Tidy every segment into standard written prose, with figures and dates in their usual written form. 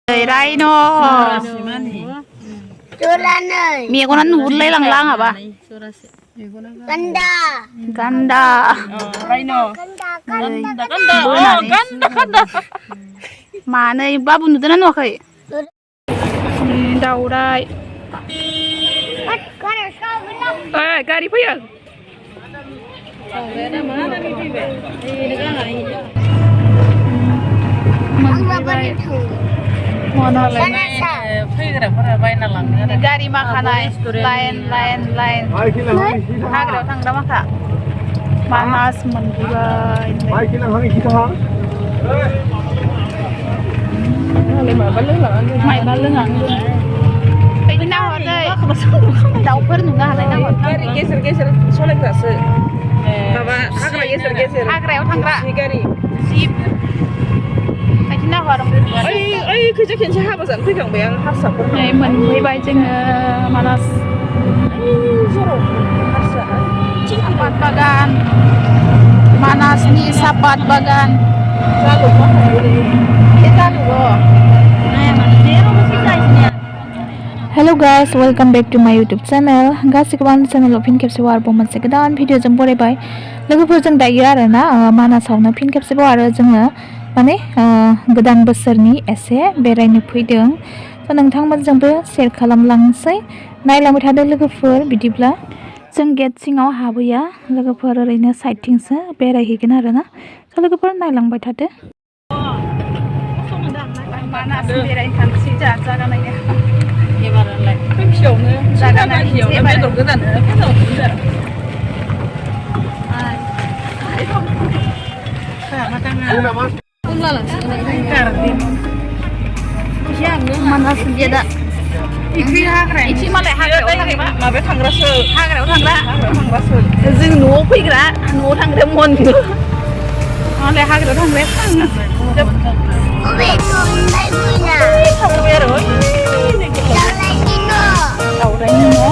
Rhino. Megonan urlay lang apa? Ganda. Ganda. Rhino. Ganda. Oh, ganda. Mana babu nudanan wakai? Daurai. Gari apa ya? Mana Gari makanai, lain. Hagra tangga maka. Manas menjual. Mày ba lưng à? Cái nào ở đây? Đau phơi nunggu hal ini nào? Geser, soalnya kerasa. Bapa, hagra geser. Hagra tangga. Sip. Cái nào orang? Ay, kerja siapa sih? Pegang bayang hafsa. Mình bay trên Manas. Zoro, hafsa. Sapat bagan. Manas ni sapat bagan. Lalu apa ini? Kita lupa. Hello guys, welcome back to my YouTube channel. Gasiban channel pin capse war bo man sekedan video jom pore bai. Logofor jeng dayo arena Manasawna pin capse war jenga माने गोदान बोसोरनि एसे बेरायनो फैदों थ' नोंथांमोनजोंबो share खालामलांसै नायलांबाय थादो लोगोफोर बिदिब्ला जों गेट सिङाव हाबैया लोगोफोर ओरैनो साइडथिंसो बेरायहैगोन आरोना थ' लोगोफोर नायलांबाय थादो मानास बेरायनो थांसै जागा नायनो एबारलाय फैफियावनो जागा नायनो बेदर गोदानो Manas beda. Ici malah hagraयाव थांग्रा माबायाव थांग्रासो हाग्रायाव थांग्रा जों न'आव फैग्रा न'आव थांग्रा मनबो मालाय हाग्रायाव थांग्राया थाङो Ube tumbai punya. थांबाय आरो Daulay दावरायनि dino.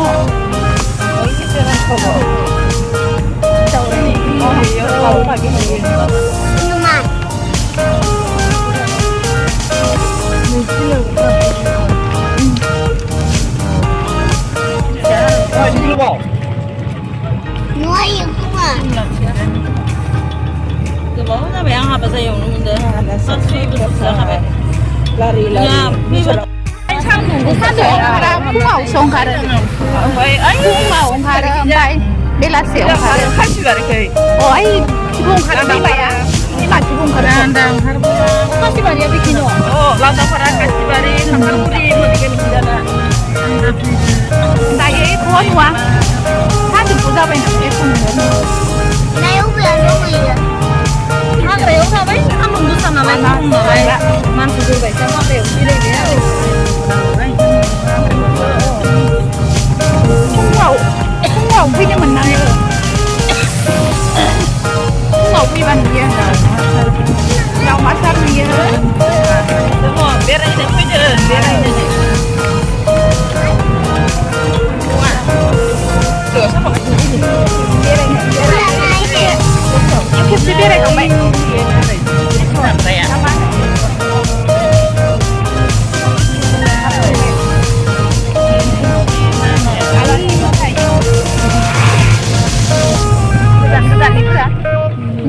न' दावरायनि Minuman. Nuai yang bunga. Kebawa na bayang apa sa yung mundo. Lari. 사도 옹카라 풍아 옹카라 풍아 옹카라 마이 벨라세 옹카라 같이 가르쳐. 아이 기본 옹카라 마이야 이마 기본 옹카라 Landang harbo. 같이 말이야 비키노 Landang para kasih bari kamar puri mau bikin bidana. 나의 고원와 사도 보자면 예쁘는 Na ube yang bunga. Hagrayaw na ba? Ang mundo sa naman na ba? Man siguro ba sa mga tayo sila niya. 풍아 우리는 만나요 풍아 우리 만나요 나 마사르요 Semua berai dan pede, berai dan. Wah. Tuh sama ini. 이렇게 집에래 가면 Sampai ya.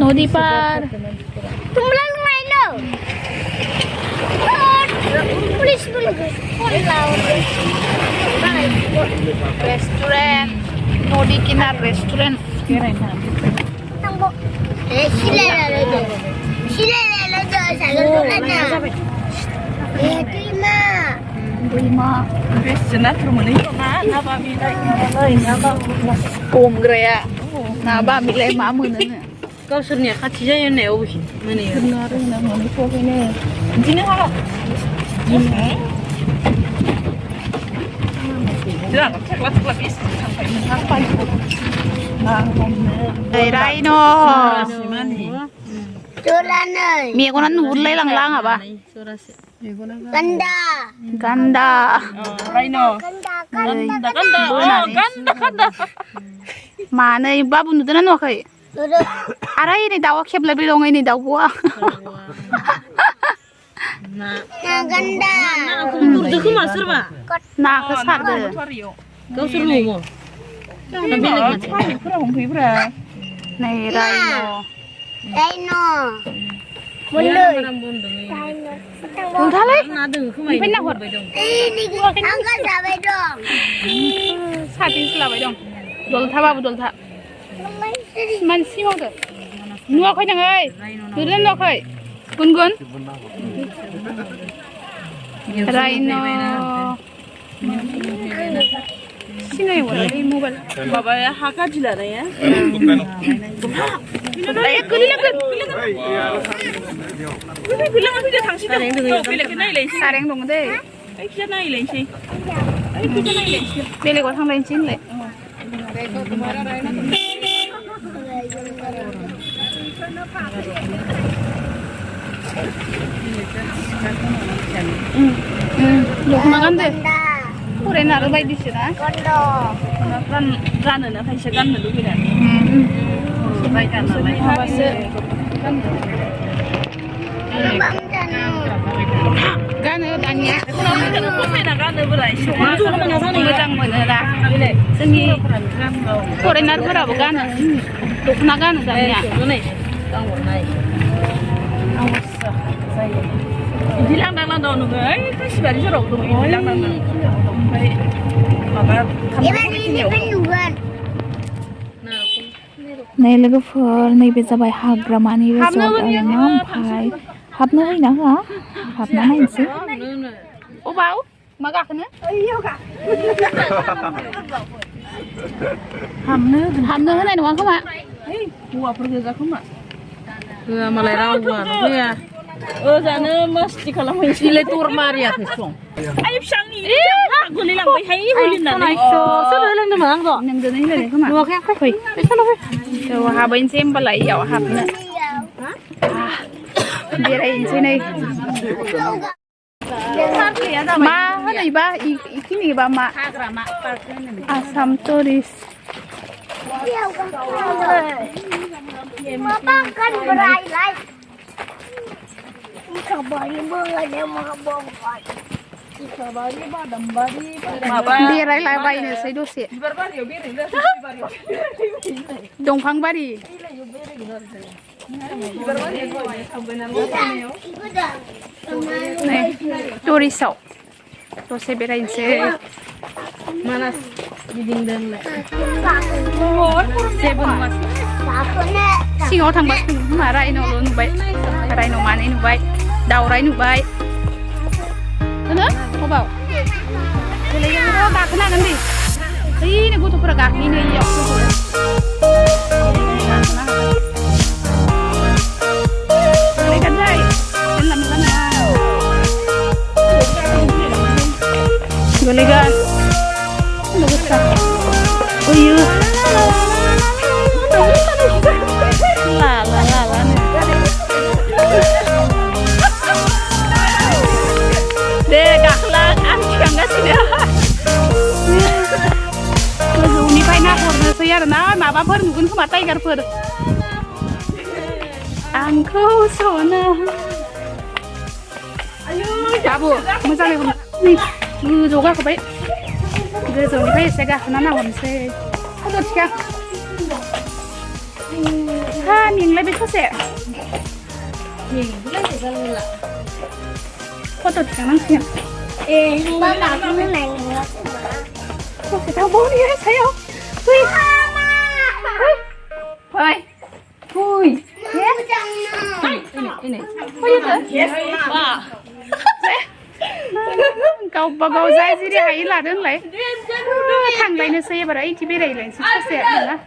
नदी पार Tumbulan rumah lo. Pulis. Restaurant नदी किनार restaurant Tangbo. Sila lo. Sagar bukannya. Terima. Lima Senat rumah ini mana apa bila ini apa? ôm 그래야 나 봐 밀레 마무는 Kau surnya katija yang neo sih. Mana ya? 그날은 너무 포기네 Sini apa? Jangan ceklat is sampai sampai. 라이노 Tulanay. 미고는 urlay lang apa Ganda. 간다 Rhino. Ganda. Ganda. Mana babu nudanan wakai Duduk. Aray ini dawa kebla bilong ini dawa 나 간다. 너 그만 쓸어봐. 나그 사드. 그거 쓸어 뭐. 나 빌려가지. 네 라이노. 라이노. 몰래. 돈 탈래? 나도 그만. 맨날 걸. 이거 안가 잡아줘. 사진 슬라바이동. 돌타 바부 돌타. 만 심어도. 누가 그냥 해. 너는 너 해. 군군. 라이노. 신의 원래 모바일. 바바야 하가지라네. 나야 끌리려 끌. 빌려가 빌려 당신들. 빌려 그날 렌시. 사랭 동데. 아이 그날 렌시. 아이 그날 렌시. 빌리고 상랭 진래. Lúc mà ăn đi, cô đây nào bay đi xí đó. 건도. 간은 나 다시 간은 누구냐? bay 간은 bay. Gan ở đằng nhá. 코페나 간은 뭐라? 맞아, 나 사는 Mới răng mới nữa là. Xin đi. Cô đây nào bữa nào gan à? Lúc nào gan ở đằng nhá. này. Đang một này. 딜랑당랑 넣는 거야. 아이, 다시 말이 저러 오고 딜랑당당. 봐봐. Này là cái phở này bây giờ bài học gramani resort ở nhóm phải học nữa hay nữa hả? Học nữa hay chứ? Ô báo mà gạt nữa? Học nữa cái này đúng không ạ? Gua pergi ke rumah. Gua malah rawat. Gua. Sana mesti kalau mesti le tur Maria kesong. Ayub sangi. Aku lilang bai hai hulin na. Sudah lang na mang do. Nang dun này không ạ? Dua kaya kai. Sao đâu? Rồi học bên xem bà lại dạo học nữa. Đi đây trên này. Ma cái này ba, cái này ba ma. Assam tourist. Makan berai. Kabari bunga mga bongkot. Kabari ba dambari. Đi lại lại bay này xây đô xe. Đồng phăng ba đi. Này, tourist sao? Tôi sẽ biết anh sẽ. Mana dinding dan le. Sẽ buồn mà. Xin ngó thằng bác mà rai nó luôn vậy. Rai nó mà nên vậy. Đầu rai nó vậy. Thế nữa, cô bảo. Thế lấy cái bạc cái nàoกันđi. Ý này cô chụp ra gạc đi này dọc cho cô. Lấy cái này. Đến làm cái nào. Lấy cái. Nó có sao. Ôi ư. Là để gạt là ăn chẳng cái gì nữa. Dù ní phải nạp một người xây ra nó mà ba phơi cũng không mà tay gạt phơi được. Ăn khô sổ nè. Chả bùa, mới ra đây không? Nè, ngư dù gạt cái bấy. Bây giờ ní phải sẽ gạt nó nào còn sẽ. Không được chưa? Ha, nhìn lại bên khác sẽ. Nhìn cái này ra là. Có tụt cả năng xem. Ba bà con nó này nữa. Không phải thao bố đi hết thấy không? Ui. Thôi. Thôi. Ini. Ôi giời. Ba. Cậu bà cậu dạy gì đi hay là đứng lấy. Thằng này nó xe vào đấy chỉ biết đây là sẽ xe nữa.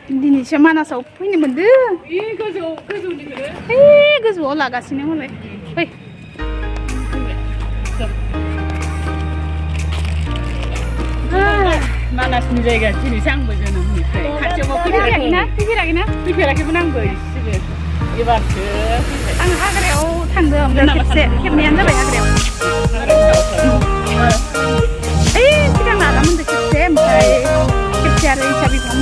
Đi này xem mà nó xấu, cái này mình đưa. Cái dù đi cái đấy. Cái dù là cái gì nữa vậy? Ôi. Mana sendiri kan, sini sang berjalan ni. Kacau mau Cái này nè, cái này nè. Tapi lagi menang boy. Ibar ke. Ăn hai cái đều thằng đường được kẹp sẹn, kẹp nén rất là hai cái đều. Ấy, cái thằng nào mình được kẹp sẹn, phải kẹp sẹn đây cho bị phóng.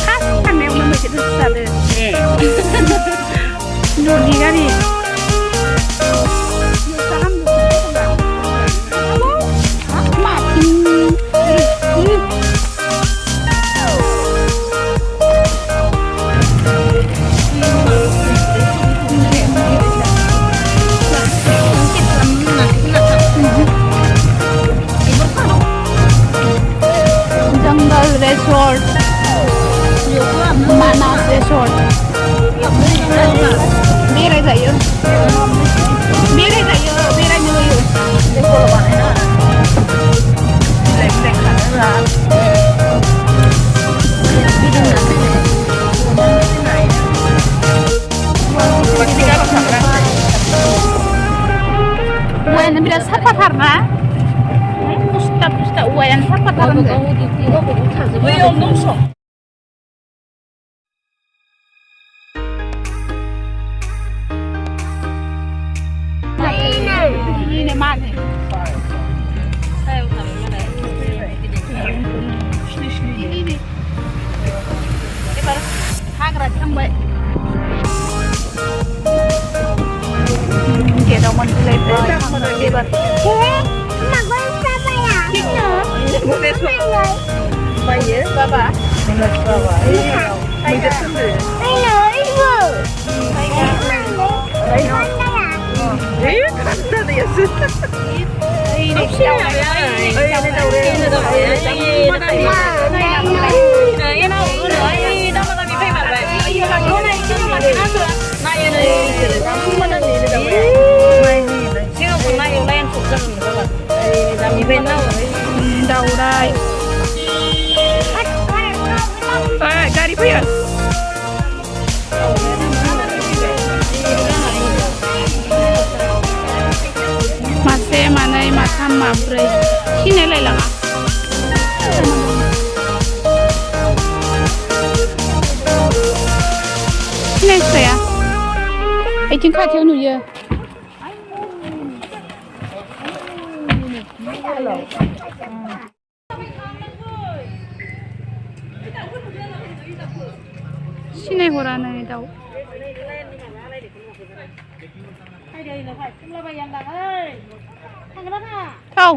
Hát thằng này nó mới được sao được. ดูดีก็ดีมากินJungle Resort Manas Resort Bira tayo Bira tayo Bira nyo yun Uwayan na bila sa patar na Pusta uwayan sa patar na 왜 없노? Ini mana? Ini. Ibar hagrat yang baik. Kita mau mulai ibar. Mak gue siapa ya? Bayar Baba. Ayo ibu. Ini Đau đây. Gari bây giờ. Masih mana macam mabre. Sini lagi lah. Sini saya. Ini kan dia nuja. Sini orang ni tahu. Tahu.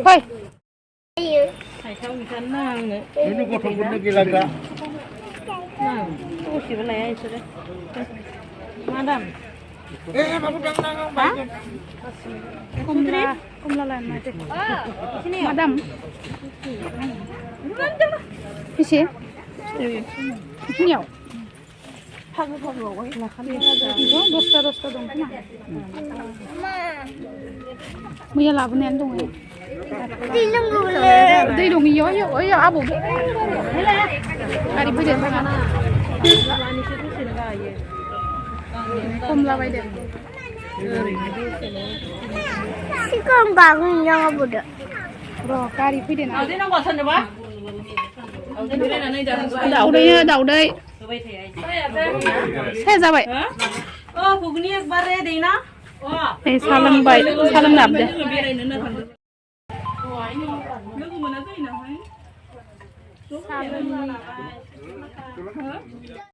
Hoi. Thầy không thì khăn nàng nữa. Ini kok tunggu lagi laga. Nàng, ô xí bên này ai xí đấy. Madam. Aku nang baik. Kumla lain macam. Madam. Isi. Ini. Dosta dong kena. Mui lah bukan dong. Dilung gue. Dilung yo abu. Ari boleh sangat. Kumla baik deh. Si con bangun yang apa dah? Bro, kari boleh nak. Đi nó gọi thân được ba? Đậu đây. Saya siapa? Pugni ekbar re dei na. Salam baik, salam nab deh. Salam.